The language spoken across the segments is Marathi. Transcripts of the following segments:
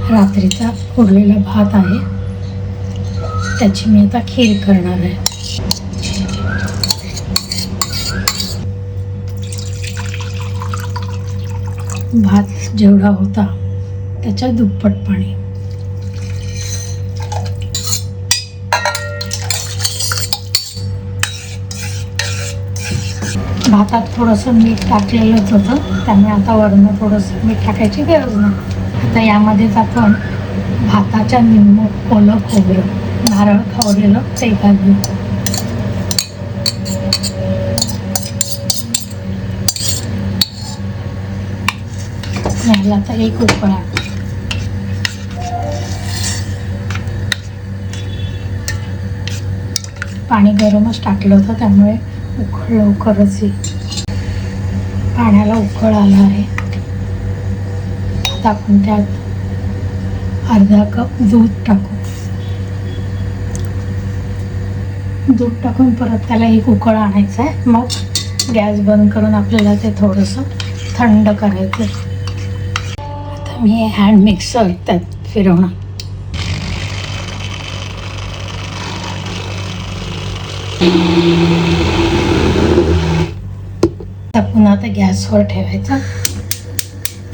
रात्रीचा उरलेला भात आहे, त्याची मी आता खीर करणार आहे. भात जेवढा होता त्याच्या दुप्पट पाणी. भातात थोडंसं मीठ टाकलेलंच होतं, त्यामुळे आता वरनं थोडंसं मीठ टाकायची गरज नाही. आता यामध्येच आपण भाताच्या निम्म ओलं खोबरं, नारळ खवलेलं ते घालू. याला आता एक उकळा. पाणी गरमच टाकलं होतं, त्यामुळे लवकरच पाण्याला उकळ आला आहे. आता आपण त्यात अर्धा कप दूध टाकू. दूध टाकून परत त्याला एक उकळ आणायचं आहे. मग गॅस बंद करून आपल्याला ते थोडंसं थंड करायचं. आता मी हँड मिक्सर त्यात फिरवणार. पुन्हा आता गॅसवर ठेवायचा.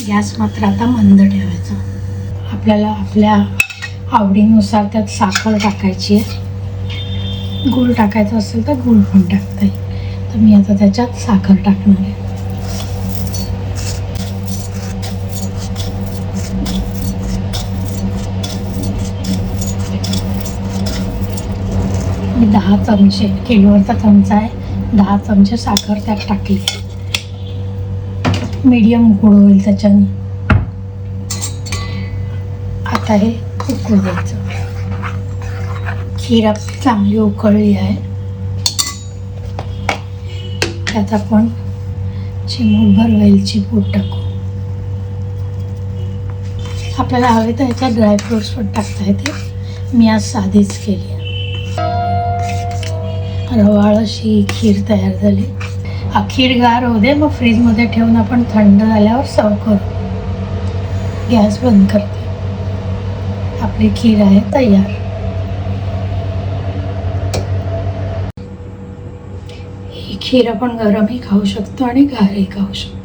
गॅस मात्र आता मंद ठेवायचा. आपल्याला आपल्या आवडीनुसार त्यात साखर टाकायची आहे. गूळ टाकायचं असेल तर गूळ पण टाकता येईल. तर मी आता त्याच्यात साखर टाकणार आहे. मी 10 चमचे, किलोवरचा चमचा आहे, 10 चमचे साखर त्यात टाकली. मीडियम गोड होईल त्याच्याने. आता हे उकळू द्यायचं. खीर आपली चांगली उकळली आहे. त्यात आपण चिमूटभर वेलची पूड टाकू. आपल्याला हवे तर ह्याच्यात ड्रायफ्रुट्स पण टाकता येते. मी आज साधीच केली. रवाळ अशी खीर तयार झाली. खीर गार होऊ दे, मग फ्रीजमध्ये ठेवून आपण थंड झाल्यावर सर्व करू. गॅस बंद करते. आपली खीर आहे तयार. ही खीर आपण गरमही खाऊ शकतो आणि गारही खाऊ शकतो.